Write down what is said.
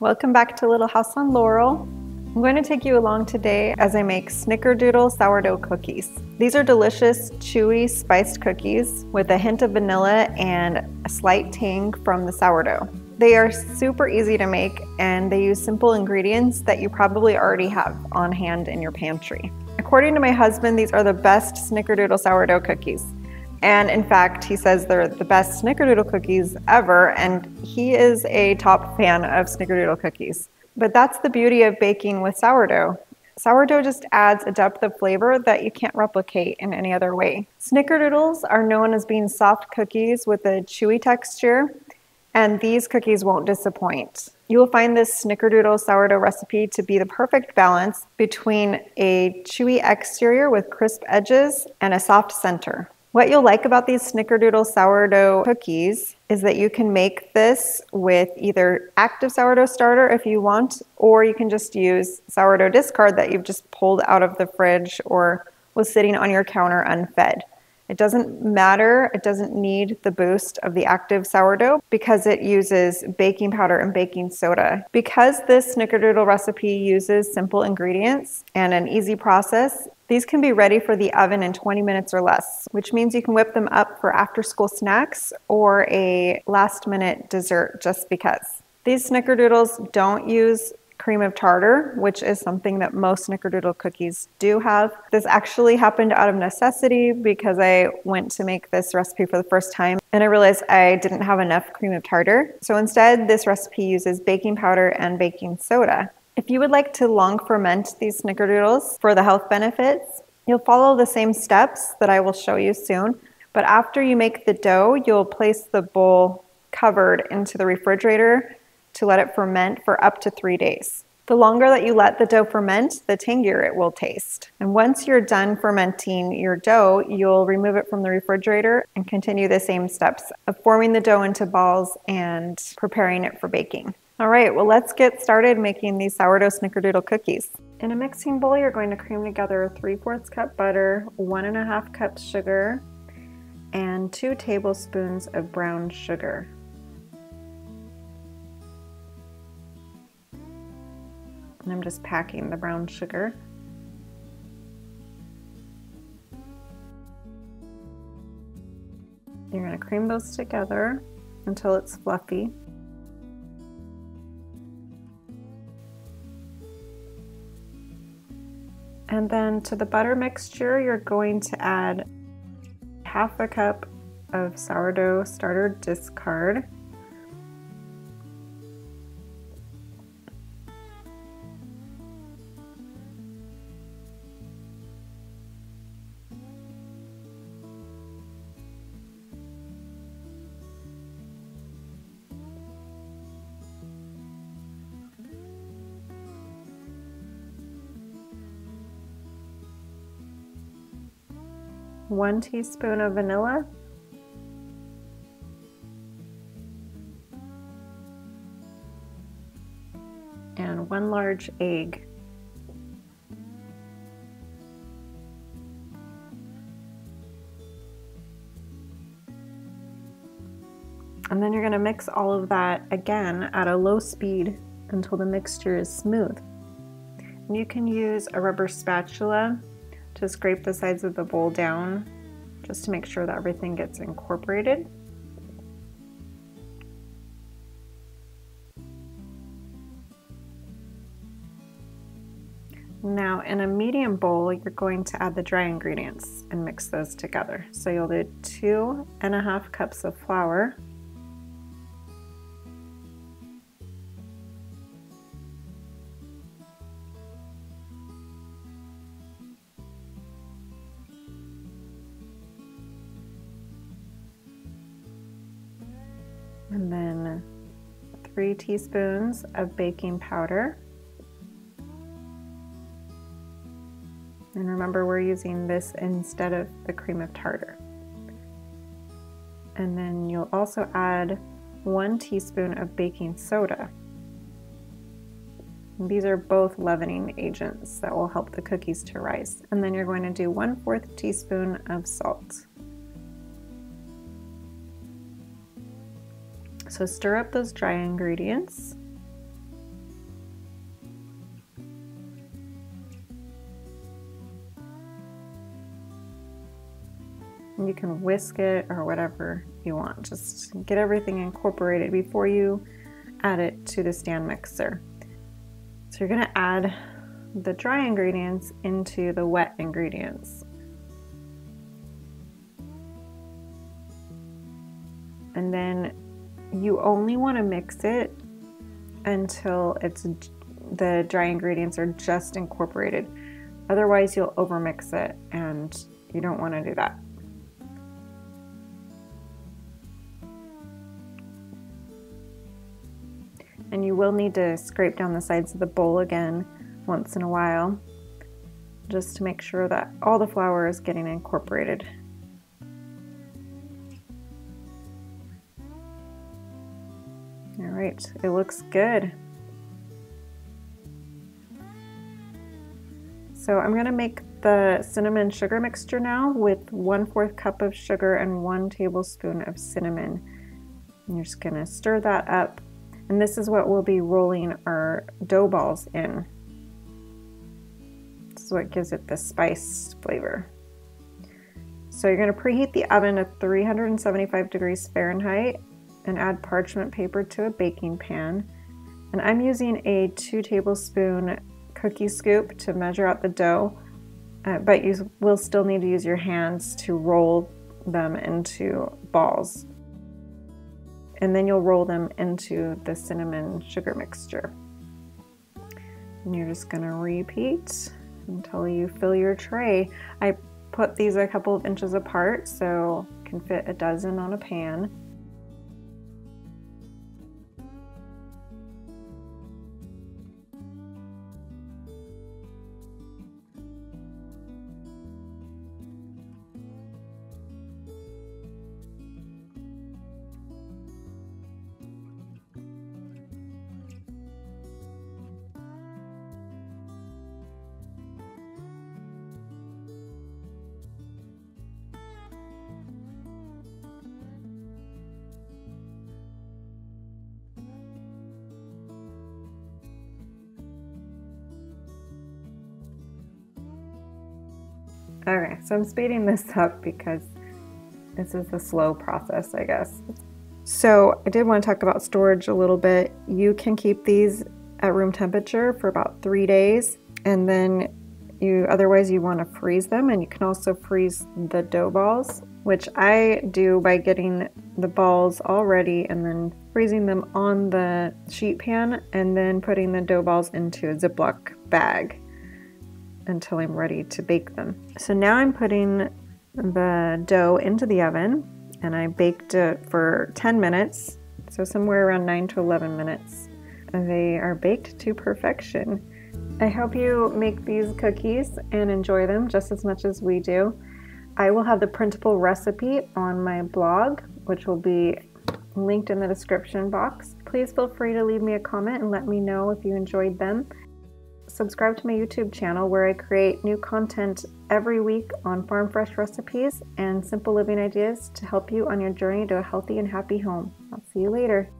Welcome back to Little House on Laurel. I'm going to take you along today as I make Snickerdoodle sourdough cookies. These are delicious, chewy, spiced cookies with a hint of vanilla and a slight tang from the sourdough. They are super easy to make and they use simple ingredients that you probably already have on hand in your pantry. According to my husband, these are the best Snickerdoodle sourdough cookies. And in fact, he says they're the best Snickerdoodle cookies ever, and he is a top fan of Snickerdoodle cookies. But that's the beauty of baking with sourdough. Sourdough just adds a depth of flavor that you can't replicate in any other way. Snickerdoodles are known as being soft cookies with a chewy texture, and these cookies won't disappoint. You will find this Snickerdoodle sourdough recipe to be the perfect balance between a chewy exterior with crisp edges and a soft center. What you'll like about these Snickerdoodle sourdough cookies is that you can make this with either active sourdough starter if you want, or you can just use sourdough discard that you've just pulled out of the fridge or was sitting on your counter unfed. It doesn't matter, it doesn't need the boost of the active sourdough because it uses baking powder and baking soda. Because this Snickerdoodle recipe uses simple ingredients and an easy process, these can be ready for the oven in 20 minutes or less, which means you can whip them up for after-school snacks or a last-minute dessert just because. These Snickerdoodles don't use cream of tartar, which is something that most Snickerdoodle cookies do have. This actually happened out of necessity because I went to make this recipe for the first time and I realized I didn't have enough cream of tartar. So instead, this recipe uses baking powder and baking soda. If you would like to long ferment these Snickerdoodles for the health benefits, you'll follow the same steps that I will show you soon. But after you make the dough, you'll place the bowl covered into the refrigerator to let it ferment for up to 3 days. The longer that you let the dough ferment, the tangier it will taste. And once you're done fermenting your dough, you'll remove it from the refrigerator and continue the same steps of forming the dough into balls and preparing it for baking. All right, well, let's get started making these sourdough Snickerdoodle cookies. In a mixing bowl, you're going to cream together 3/4 cup butter, 1½ cups sugar, and 2 tablespoons of brown sugar. And I'm just packing the brown sugar. You're going to cream those together until it's fluffy. And then to the butter mixture, you're going to add 1/2 cup of sourdough starter discard. One teaspoon of vanilla, and 1 large egg. And then you're going to mix all of that again at a low speed until the mixture is smooth. And you can use a rubber spatula to scrape the sides of the bowl down just to make sure that everything gets incorporated. Now in a medium bowl, you're going to add the dry ingredients and mix those together. So you'll do 2½ cups of flour, and then 3 teaspoons of baking powder. And remember, we're using this instead of the cream of tartar. And then you'll also add 1 teaspoon of baking soda. And these are both leavening agents that will help the cookies to rise. And then you're going to do 1/4 teaspoon of salt. So stir up those dry ingredients You can whisk it or whatever you want. Just get everything incorporated before you add it to the stand mixer. So you're gonna add the dry ingredients into the wet ingredients. And then you only want to mix it until the dry ingredients are just incorporated. Otherwise you'll overmix it and you don't want to do that. And you will need to scrape down the sides of the bowl again once in a while, just to make sure that all the flour is getting incorporated. All right, it looks good. So I'm gonna make the cinnamon sugar mixture now with 1/4 cup of sugar and 1 tablespoon of cinnamon. And you're just gonna stir that up. And this is what we'll be rolling our dough balls in. This is what gives it the spice flavor. So you're gonna preheat the oven to 375 degrees Fahrenheit and add parchment paper to a baking pan. And I'm using a 2 tablespoon cookie scoop to measure out the dough, but you will still need to use your hands to roll them into balls. And then you'll roll them into the cinnamon sugar mixture. And you're just gonna repeat until you fill your tray. I put these a couple of inches apart so you can fit a dozen on a pan. Okay, so I'm speeding this up because this is a slow process, I guess. So I did want to talk about storage a little bit. You can keep these at room temperature for about 3 days, and then otherwise you want to freeze them, and you can also freeze the dough balls, which I do by getting the balls all ready and then freezing them on the sheet pan and then putting the dough balls into a Ziploc bag until I'm ready to bake them. So now I'm putting the dough into the oven, and I baked it for 10 minutes, so somewhere around 9 to 11 minutes. And they are baked to perfection. I hope you make these cookies and enjoy them just as much as we do. I will have the printable recipe on my blog, which will be linked in the description box. Please feel free to leave me a comment and let me know if you enjoyed them. Subscribe to my YouTube channel where I create new content every week on farm fresh recipes and simple living ideas to help you on your journey to a healthy and happy home. I'll see you later.